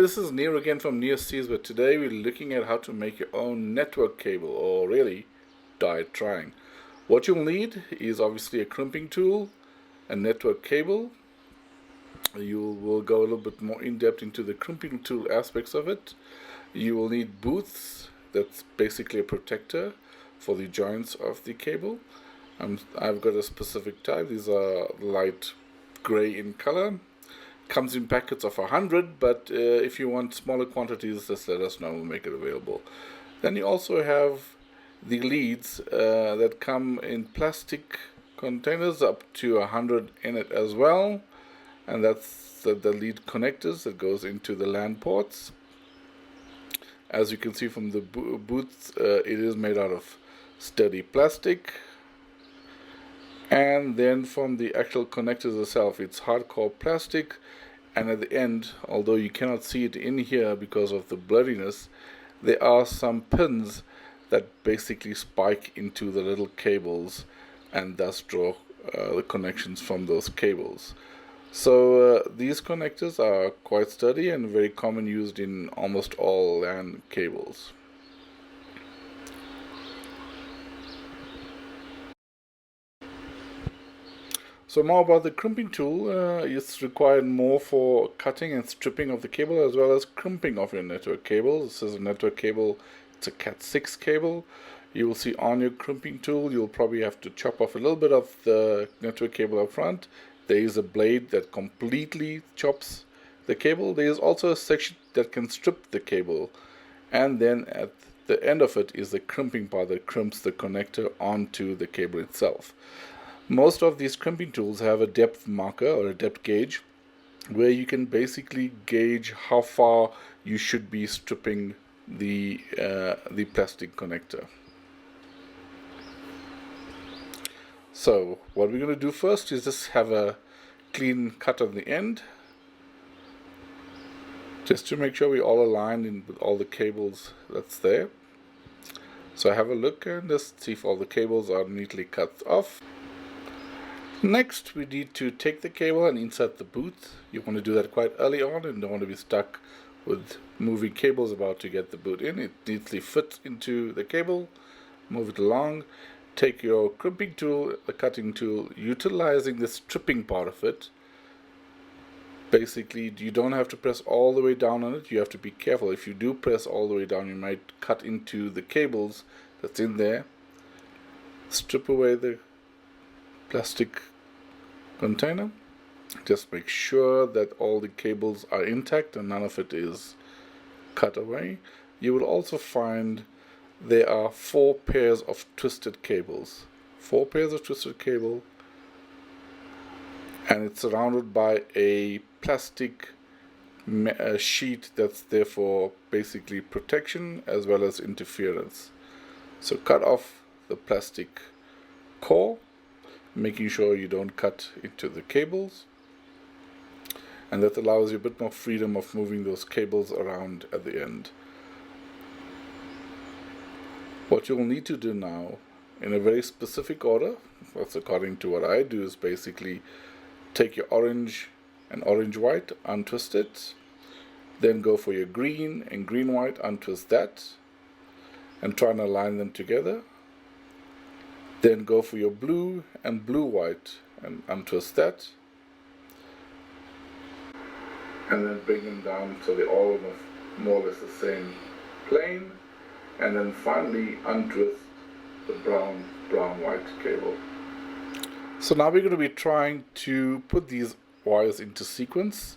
this is Neo again from Neosizwe. Today we're looking at how to make your own network cable, or really trying. What you'll need is obviously a crimping tool, a network cable. Will go a little bit more in depth into the crimping tool aspects of it. You will need boots. That's basically a protector for the joints of the cable. I've got a specific type. These are light gray in color. Comes in packets of 100, but if you want smaller quantities, just let us know, we'll make it available. Then you also have the leads that come in plastic containers, up to 100 in it as well, and that's the lead connectors that goes into the LAN ports. As you can see from the boots, it is made out of sturdy plastic. And then from the actual connectors itself, it's hardcore plastic, and at the end, although you cannot see it in here because of the blurriness, there are some pins that basically spike into the little cables and thus draw the connections from those cables. So these connectors are quite sturdy and very common, used in almost all LAN cables. So more about the crimping tool. It's required more for cutting and stripping of the cable, as well as crimping of your network cable. This is a network cable. It's a CAT6 cable. You will see on your crimping tool, you'll probably have to chop off a little bit of the network cable up front. There is a blade that completely chops the cable. There is also a section that can strip the cable, and then at the end of it is the crimping part that crimps the connector onto the cable itself. Most of these crimping tools have a depth marker or a depth gauge, where you can basically gauge how far you should be stripping the plastic connector. So what we're going to do first is just have a clean cut on the end, just to make sure we're all aligned with all the cables that's there. So have a look and just see if all the cables are neatly cut off. Next, we need to take the cable and insert the boot. You want to do that quite early on and don't want to be stuck with moving cables about to get the boot in. It neatly fits into the cable. Move it along. Take your crimping tool, the cutting tool, utilizing the stripping part of it. Basically, you don't have to press all the way down on it. You have to be careful. If you do press all the way down, you might cut into the cables that's in there. Strip away the plastic container. Just make sure that all the cables are intact and none of it is cut away. You will also find there are 4 pairs of twisted cables. 4 pairs of twisted cable, and it's surrounded by a plastic sheet that's there for basically protection as well as interference. So cut off the plastic core, making sure you don't cut into the cables, and that allows you a bit more freedom of moving those cables around at the end. What you'll need to do now, in a very specific order, that's according to what I do, is basically take your orange and orange-white, untwist it, then go for your green and green-white, untwist that, and try and align them together. Then go for your blue and blue-white and untwist that, and then bring them down so they're all more or less the same plane, and then finally untwist the brown-white cable. So now we're going to be trying to put these wires into sequence,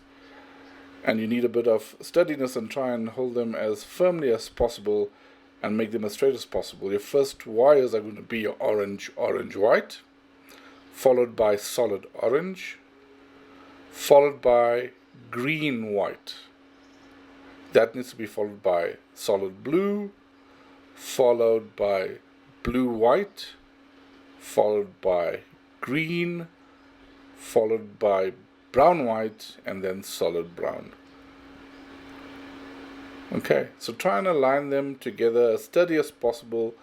and you need a bit of steadiness and try and hold them as firmly as possible and make them as straight as possible. Your first wires are going to be your orange-white, followed by solid orange, followed by green-white. That needs to be followed by solid blue, followed by blue-white, followed by green, followed by brown-white, and then solid brown. Okay, so try and align them together as steady as possible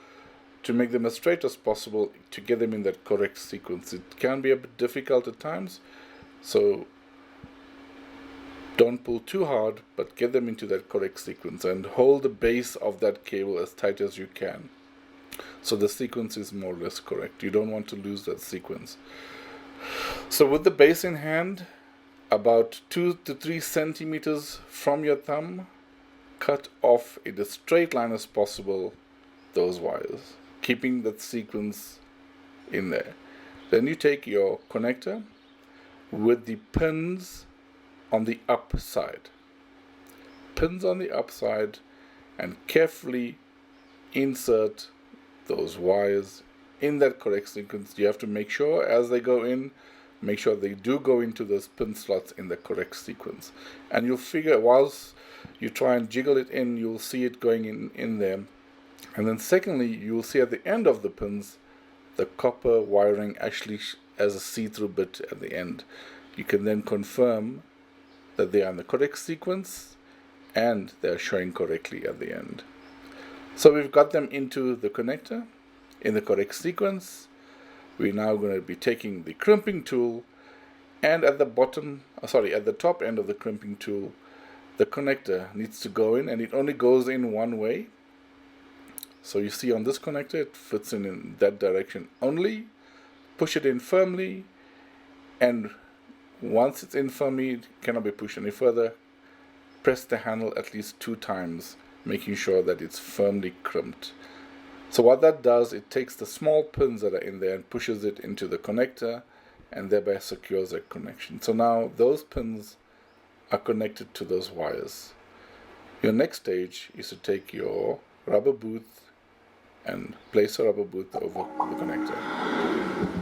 to make them as straight as possible to get them in that correct sequence. It can be a bit difficult at times, so Don't pull too hard, but get them into that correct sequence, and hold the base of that cable as tight as you can, so the sequence is more or less correct. You don't want to lose that sequence. So with the base in hand, about 2 to 3 centimeters from your thumb, cut off in a straight line as possible those wires, keeping that sequence in there. Then you take your connector with the pins on the upside, and carefully insert those wires in that correct sequence. You have to make sure as they go in, make sure they do go into those pin slots in the correct sequence. And you'll figure, whilst you try and jiggle it in, you'll see it going in there. And then secondly, you'll see at the end of the pins, the copper wiring actually as a see-through bit at the end. You can then confirm that they are in the correct sequence and they're showing correctly at the end. So we've got them into the connector in the correct sequence. We're now going to be taking the crimping tool, and at the top end of the crimping tool, the connector needs to go in, and it only goes in one way. So you see on this connector, it fits in that direction only. Push it in firmly, and once it's in firmly, it cannot be pushed any further. Press the handle at least 2 times, making sure that it's firmly crimped. So what that does, it takes the small pins that are in there and pushes it into the connector, and thereby secures that connection. So now those pins are connected to those wires. Your next stage is to take your rubber boot and place a rubber boot over the connector.